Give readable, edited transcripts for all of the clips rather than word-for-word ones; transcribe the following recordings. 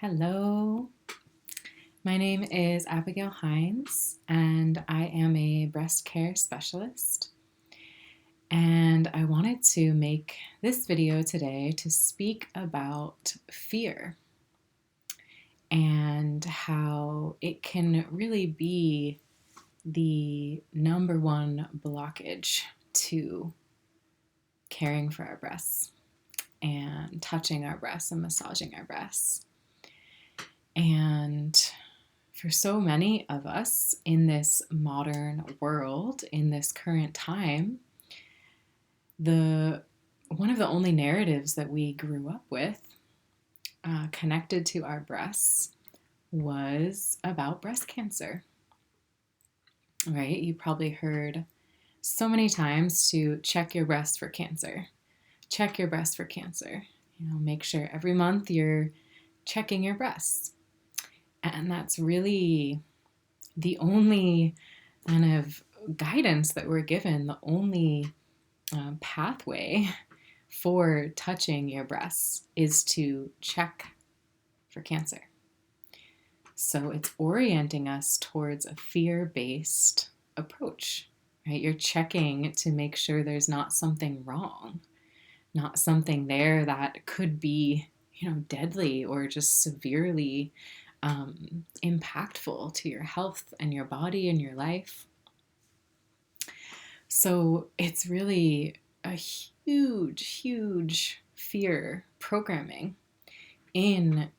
Hello, my name is Abigail Hines, and I am a breast care specialist. And I wanted to make this video today to speak about fear and how it can really be the number one blockage to caring for our breasts and touching our breasts and massaging our breasts. And for so many of us in this modern world, in this current time, one of the only narratives that we grew up with connected to our breasts was about breast cancer, right? You probably heard so many times to check your breast for cancer. Check your breast for cancer. Make sure every month you're checking your breasts. And that's really the only kind of guidance that we're given, the only pathway for touching your breasts is to check for cancer. So it's orienting us towards a fear-based approach, right? You're checking to make sure there's not something wrong, not something there that could be, deadly or just severely impactful to your health and your body and your life. So it's really a huge fear programming in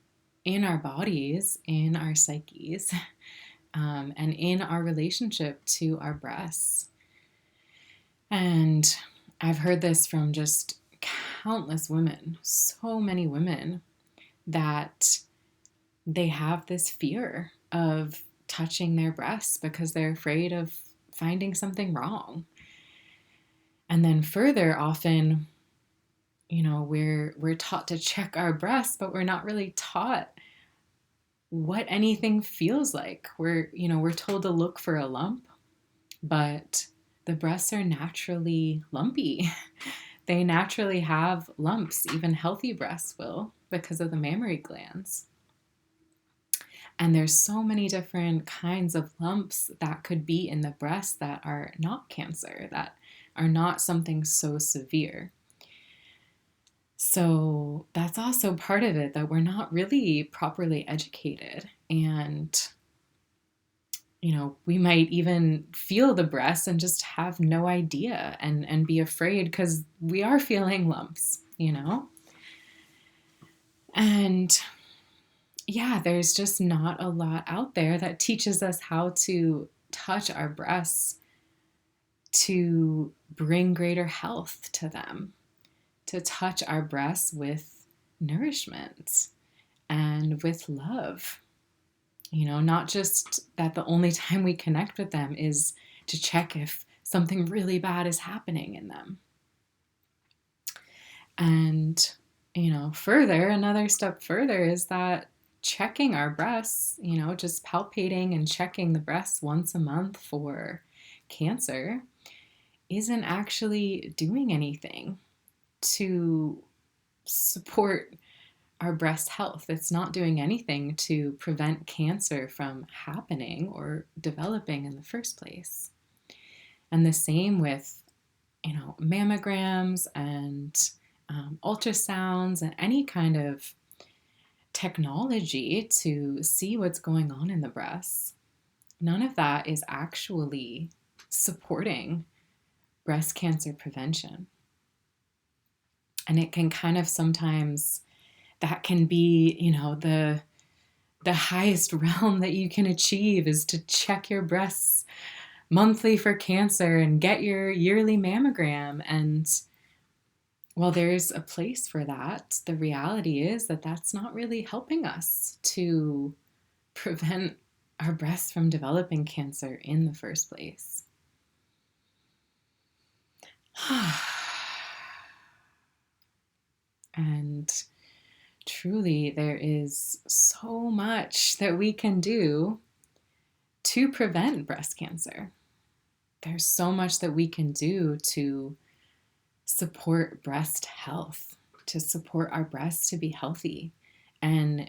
our bodies, in our psyches, and in our relationship to our breasts. And I've heard this from just countless women, so many women, that they have this fear of touching their breasts because they're afraid of finding something wrong. And then further, often, we're taught to check our breasts, but we're not really taught what anything feels like. We're told to look for a lump, but the breasts are naturally lumpy. They naturally have lumps. Even healthy breasts will, because of the mammary glands. And there's so many different kinds of lumps that could be in the breast that are not cancer, that are not something so severe. So that's also part of it, that we're not really properly educated. And, we might even feel the breast and just have no idea and be afraid because we are feeling lumps, And yeah, there's just not a lot out there that teaches us how to touch our breasts to bring greater health to them, to touch our breasts with nourishment and with love. Not just that the only time we connect with them is to check if something really bad is happening in them. And, another step further is that checking our breasts, just palpating and checking the breasts once a month for cancer isn't actually doing anything to support our breast health. It's not doing anything to prevent cancer from happening or developing in the first place. And the same with, mammograms and ultrasounds and any kind of technology to see what's going on in the breasts. None of that is actually supporting breast cancer prevention. And it can kind of sometimes, that can be, the highest realm that you can achieve is to check your breasts monthly for cancer and get your yearly mammogram. And while there's a place for that, the reality is that that's not really helping us to prevent our breasts from developing cancer in the first place. And truly, there is so much that we can do to prevent breast cancer. There's so much that we can do to support breast health, to support our breasts to be healthy. And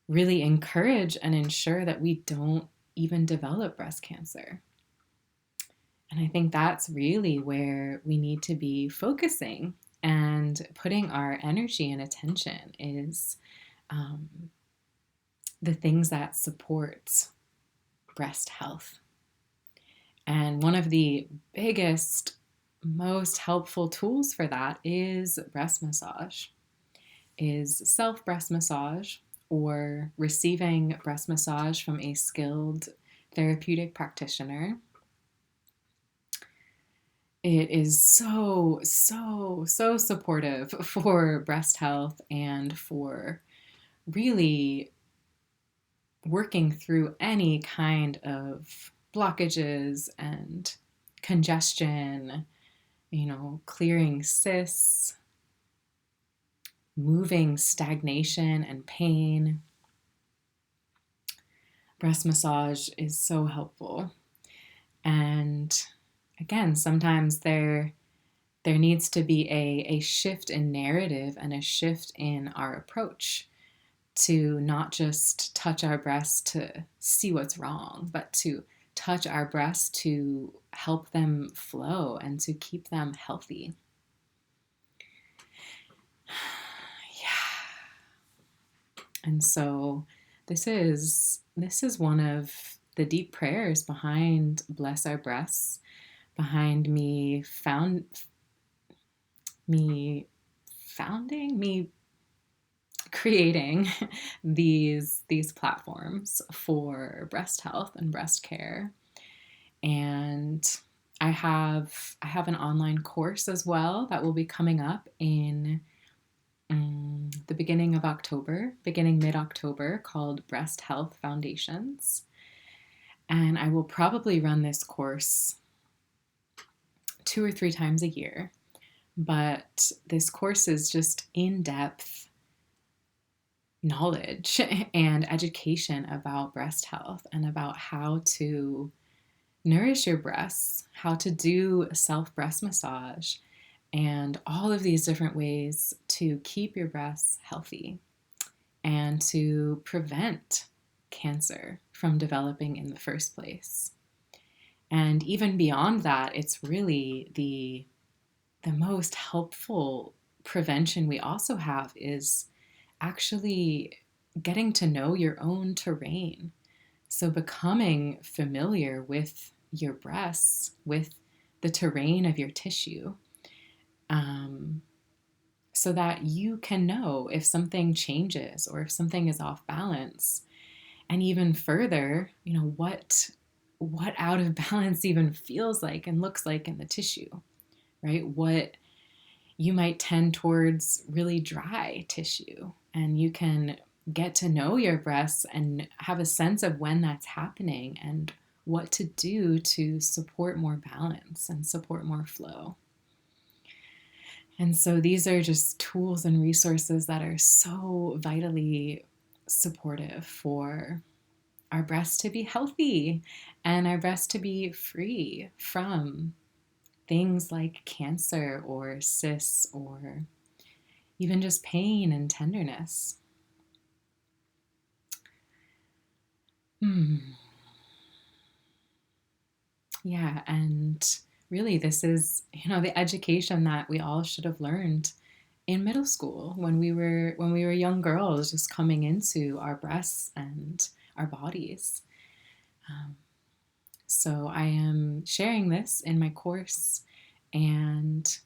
really encourage and ensure that we don't even develop breast cancer. And I think that's really where we need to be focusing and putting our energy and attention is um, the things that support breast health. And one of the biggest, most helpful tools for that is breast massage, is self breast massage or receiving breast massage from a skilled therapeutic practitioner. It is so, so, so supportive for breast health and for really working through any kind of blockages and congestion, clearing cysts, moving stagnation and pain. Breast massage is so helpful. And again, sometimes there needs to be a shift in narrative and a shift in our approach to not just touch our breasts to see what's wrong, but to touch our breasts to help them flow and to keep them healthy. Yeah. And so this is one of the deep prayers behind Bless Our Breasts, behind me creating these platforms for breast health and breast care. And I have an online course as well that will be coming up in the beginning mid-October, called Breast Health Foundations. And I will probably run this course 2 or 3 times a year. But this course is just in-depth knowledge and education about breast health and about how to nourish your breasts, how to do self breast massage, and all of these different ways to keep your breasts healthy and to prevent cancer from developing in the first place. And even beyond that, it's really the most helpful prevention we also have is actually getting to know your own terrain. So becoming familiar with your breasts, with the terrain of your tissue, so that you can know if something changes or if something is off balance. And even further, what out of balance even feels like and looks like in the tissue, right? What you might tend towards really dry tissue, and you can get to know your breasts and have a sense of when that's happening and what to do to support more balance and support more flow. And so these are just tools and resources that are so vitally supportive for our breasts to be healthy and our breasts to be free from things like cancer or cysts or even just pain and tenderness. Yeah, and really this is, the education that we all should have learned in middle school when we were young girls just coming into our breasts and our bodies. So I am sharing this in my course, and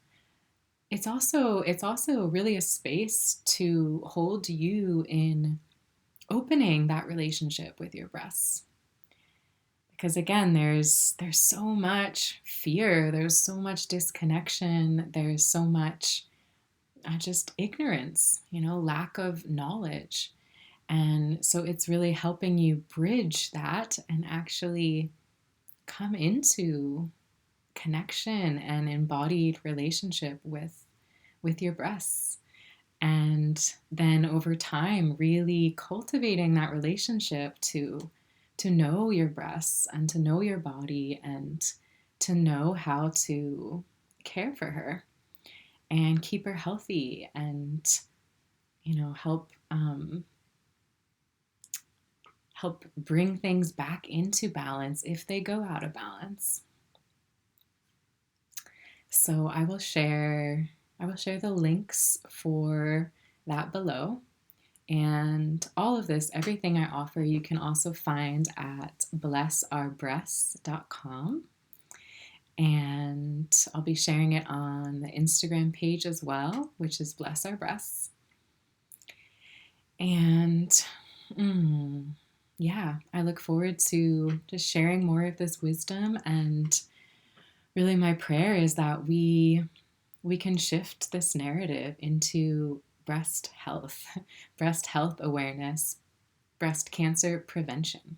it's also really a space to hold you in opening that relationship with your breasts. Because again, there's so much fear, there's so much disconnection, there's so much just ignorance, lack of knowledge. And so it's really helping you bridge that and actually come into connection and embodied relationship with your breasts. And then over time, really cultivating that relationship to know your breasts and to know your body and to know how to care for her and keep her healthy and, help help bring things back into balance if they go out of balance. So I will share the links for that below. And all of this, everything I offer, you can also find at blessourbreasts.com. And I'll be sharing it on the Instagram page as well, which is Bless Our Breasts. And yeah, I look forward to just sharing more of this wisdom. And really, my prayer is that we can shift this narrative into breast health awareness, breast cancer prevention.